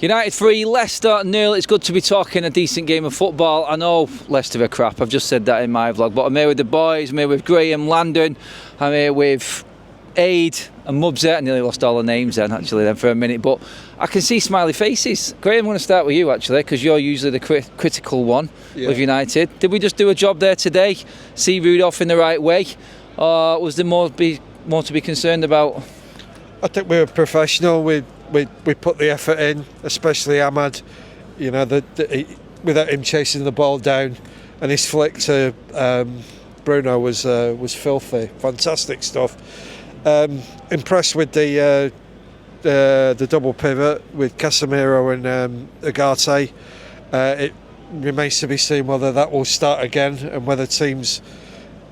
United 3, Leicester 0. It's good to be talking a decent game of football. I know Leicester are crap, I've just said that in my vlog, but I'm here with the boys, I'm here with Graham, Landon, I'm here with Aid and Mubsy. I nearly lost all the names then for a minute, but I can see smiley faces. Graham, I'm going to start with you actually, because you're usually the critical one of United. Did we just do a job there today? See Rudolph in the right way? Or was there more to be concerned about? I think we were professional. We put the effort in, especially Ahmed. You know, without him chasing the ball down, and his flick to Bruno was filthy. Fantastic stuff. Impressed with the double pivot with Casemiro and Ugarte. It remains to be seen whether that will start again and whether teams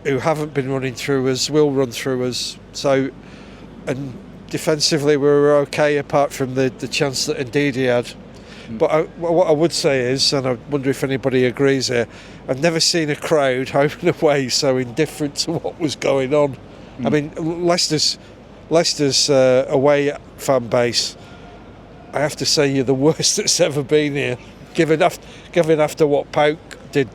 who haven't been running through us will run through us. So, and defensively we were okay apart from the chance that Ndidi had. But what I would say is, and I wonder if anybody agrees here, I've never seen a crowd home and away so indifferent to what was going on. I mean, Leicester's away fan base, I have to say, you're the worst that's ever been here, given after what Pauk did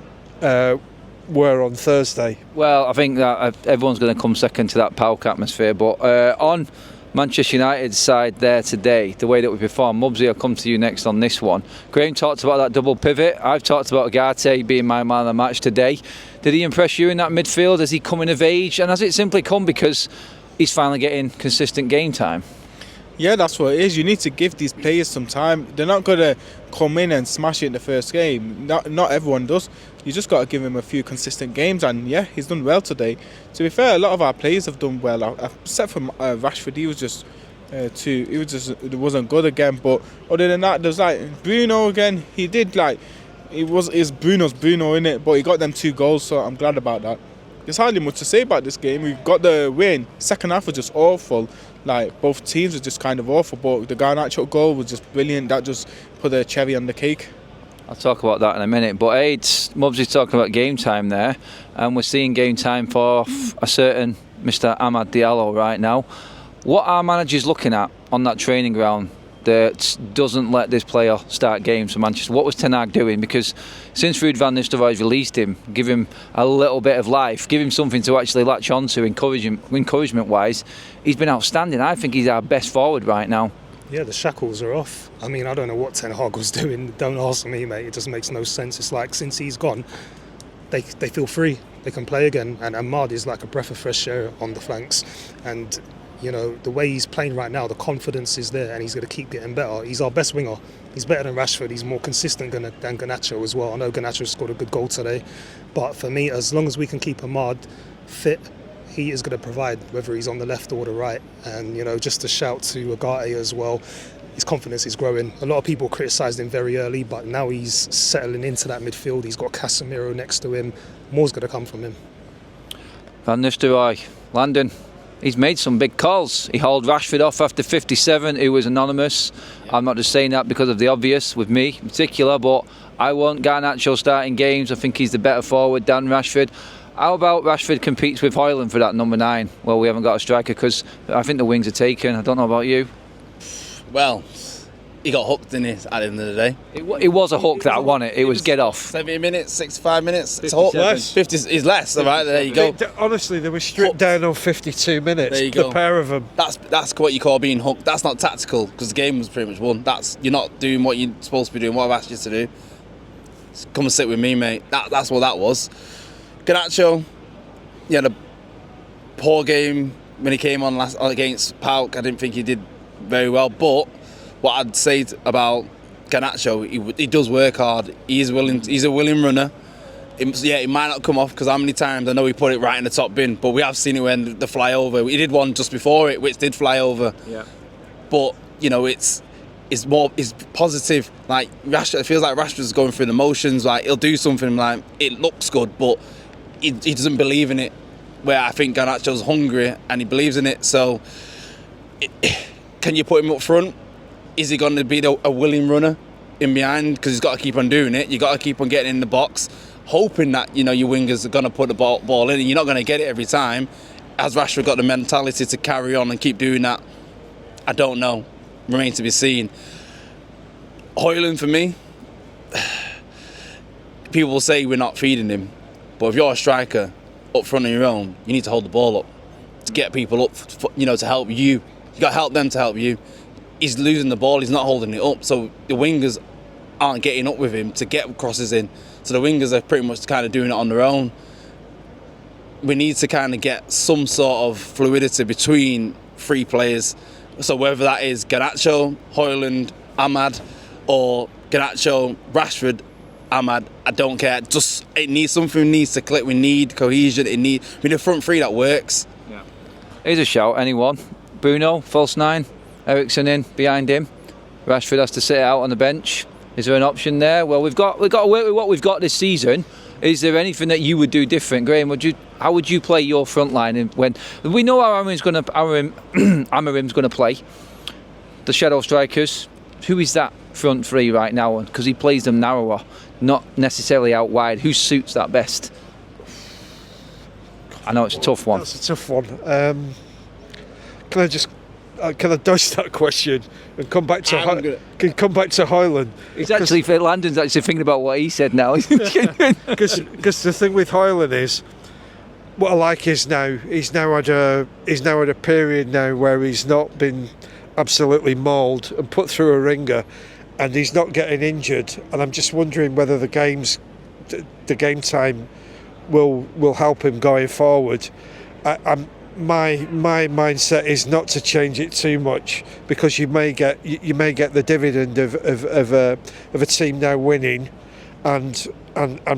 were on Thursday. Well, I think that everyone's going to come second to that Pauk atmosphere, but on Manchester United's side there today, the way that we perform, Mubsy, I'll come to you next on this one. Graham talked about that double pivot. I've talked about Ugarte being my man of the match today. Did he impress you in that midfield? Has he coming of age? And has it simply come because he's finally getting consistent game time? Yeah, that's what it is. You need to give these players some time. They're not going to come in and smash it in the first game. Not everyone does. You just got to give him a few consistent games, and yeah, he's done well today. To be fair, a lot of our players have done well, except for Rashford. He was just it wasn't good again. But other than that, there's like Bruno again. He did it's Bruno's Bruno in it, but he got them 2 goals, so I'm glad about that. There's hardly much to say about this game. We've got the win. Second half was just awful. Like, both teams were just kind of awful, but the Garnacho goal was just brilliant. That just put a cherry on the cake. I'll talk about that in a minute, but Mubsy's talking about game time there, and we're seeing game time for a certain Mr. Ahmed Diop right now. What are managers looking at on that training ground that doesn't let this player start games for Manchester? What was Ten Hag doing? Because since Ruud van Nistelrooy's released him, give him a little bit of life, give him something to actually latch on to encouragement-wise, he's been outstanding. I think he's our best forward right now. Yeah, the shackles are off. I mean, I don't know what Ten Hag was doing. Don't ask me, mate. It just makes no sense. It's like, since he's gone, they feel free. They can play again. And Ahmad is like a breath of fresh air on the flanks. And, you know, the way he's playing right now, the confidence is there, and he's going to keep getting better. He's our best winger. He's better than Rashford. He's more consistent than Garnacho as well. I know Garnacho scored a good goal today. But for me, as long as we can keep Ahmad fit, he is going to provide, whether he's on the left or the right. And, you know, just to shout to Ugarte as well, his confidence is growing. A lot of people criticised him very early, but now he's settling into that midfield. He's got Casemiro next to him. More's going to come from him. Van Nistelrooy, Landon, he's made some big calls. He hauled Rashford off after 57, who was anonymous. I'm not just saying that because of the obvious with me in particular, but I want Garnacho starting games. I think he's the better forward than Rashford. How about Rashford competes with Højlund for that number 9? Well, we haven't got a striker because I think the wings are taken. I don't know about you. Well, he got hooked, didn't he, at the end of the day? It was a hook, that wasn't it? It was get off. 70 minutes, 65 minutes. It's hooked. Less. 50 is less, all right, there you go. Honestly, they were stripped down on 52 minutes, there you go. The pair of them. That's what you call being hooked. That's not tactical, because the game was pretty much won. You're not doing what you're supposed to be doing, what I've asked you to do. Come and sit with me, mate. That's what that was. Garnacho, he had a poor game when he came on last against Pauk. I didn't think he did very well, but what I'd say about Garnacho, he does work hard. He's a willing runner. It might not come off, because how many times I know he put it right in the top bin, but we have seen it when the fly over. He did one just before it, which did fly over. Yeah. But you know, it's positive. Like Rashford, it feels like Rashford's going through the motions. Like, he'll do something like it looks good, but he doesn't believe in it. Where I think Garnacho's hungry and he believes in it. So, can you put him up front? Is he going to be a willing runner in behind? Because he's got to keep on doing it. You got to keep on getting in the box, hoping that, you know, your wingers are going to put the ball in, and you're not going to get it every time. Has Rashford got the mentality to carry on and keep doing that? I don't know. Remains to be seen. Højlund for me, people will say we're not feeding him, but if you're a striker up front on your own, you need to hold the ball up to get people up, to help you. You got to help them to help you. He's losing the ball, he's not holding it up, so the wingers aren't getting up with him to get crosses in. So the wingers are pretty much kind of doing it on their own. We need to kind of get some sort of fluidity between three players. So whether that is Garnacho, Højlund, Ahmad, or Garnacho, Rashford, Ahmad, I don't care. Just something needs to click. We need cohesion. We need a front three that works. Yeah. Here's a shout. Anyone? Bruno, false nine. Eriksen in behind him. Rashford has to sit out on the bench. Is there an option there? Well, we've got to work with what we've got this season. Is there anything that you would do different, Graham? How would you play your front line when we know how Amarim's going to play? The shadow strikers. Who is that front three right now? Because he plays them narrower, not necessarily out wide. Who suits that best? I know it's a tough one. That's a tough one. Can I dodge that question and come back to Højlund? He's actually Landon's actually thinking about what he said now. Because the thing with Højlund is, what I like is he's now at a period now where he's not been absolutely mauled and put through a ringer, and he's not getting injured. And I'm just wondering whether the game time will help him going forward. My mindset is not to change it too much, because you may get the dividend of a team now winning, and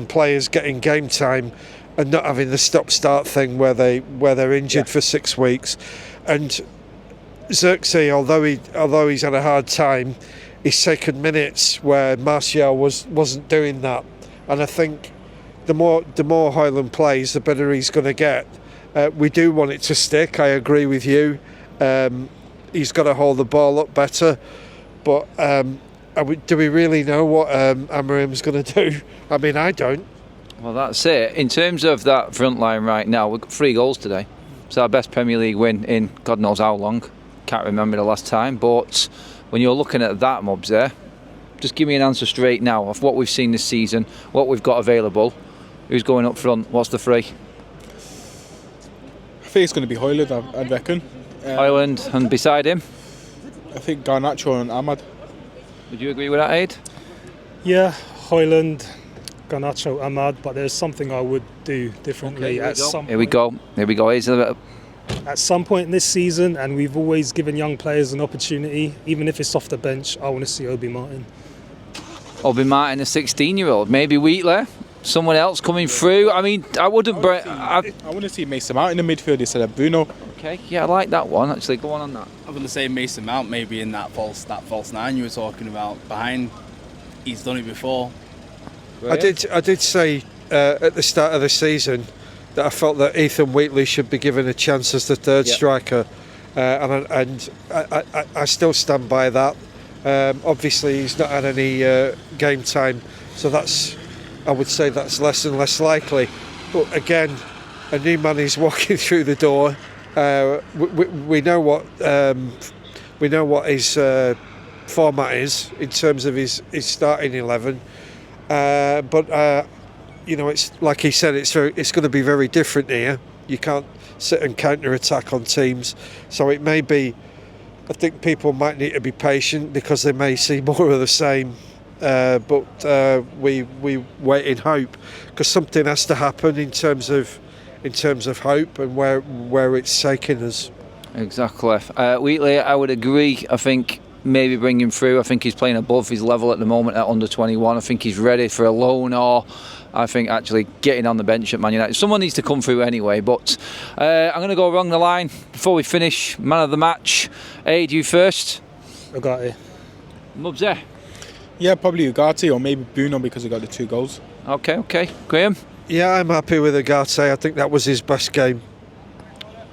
players getting game time, and not having the stop-start thing where they're injured for 6 weeks. And Xerxes, although he's had a hard time, he's taken minutes where Martial wasn't doing that. And I think the more Højlund plays, the better he's going to get. We do want it to stick. I agree with you. He's got to hold the ball up better. But do we really know what Amarim's going to do? I mean, I don't. Well, that's it. In terms of that front line right now, we've got 3 goals today. It's our best Premier League win in God knows how long. Can't remember the last time. But when you're looking at that, Mobs, there, just give me an answer straight now of what we've seen this season, what we've got available, who's going up front, what's the 3? I think it's going to be Højlund, I reckon. Højlund, and beside him? I think Garnacho and Ahmad. Would you agree with that, Aid? Yeah, Højlund, Garnacho, Ahmad, but there's something I would do differently Here we go. At some point in this season, and we've always given young players an opportunity, even if it's off the bench. I want to see Obi Martin. Obi Martin, a 16-year-old, maybe Wheatley, someone else coming through. I mean, I wouldn't. I want to see Mason Mount in the midfield instead of Bruno. Okay, yeah, I like that one. Actually, go on that. I'm going to say Mason Mount maybe in that false nine you were talking about behind. He's done it before. I did say at the start of the season that I felt that Ethan Wheatley should be given a chance as the third striker, and I still stand by that. Obviously, he's not had any game time, so I would say that's less and less likely. But again, a new man is walking through the door. We know what his format is in terms of his starting 11. But it's like he said, it's going to be very different here. You can't sit and counter-attack on teams, so it may be. I think people might need to be patient because they may see more of the same. But we wait in hope, because something has to happen in terms of hope and where it's taking us. Exactly. Wheatley, I would agree. I think maybe bring him through. I think he's playing above his level at the moment at under 21. I think he's ready for a loan, or I think actually getting on the bench at Man United. Someone needs to come through anyway. But I'm going to go along the line before we finish. Man of the match. Aid, you first. Ugarte. Mubsy. Yeah, probably Ugarte or maybe Bruno because he got the 2 goals. Okay. Graham? Yeah, I'm happy with Ugarte. I think that was his best game.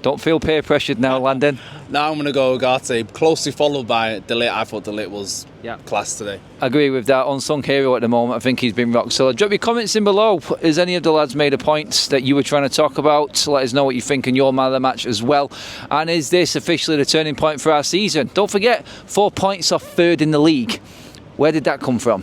Don't feel peer pressured now, Landon. Now I'm going to go Ugarte, closely followed by De Ligt. I thought De Ligt was class today. I agree with that. Unsung hero at the moment. I think he's been rock solid. Drop your comments in below. Has any of the lads made a point that you were trying to talk about? Let us know what you think in your man of the match as well. And is this officially the turning point for our season? Don't forget, 4 points off third in the league. Where did that come from?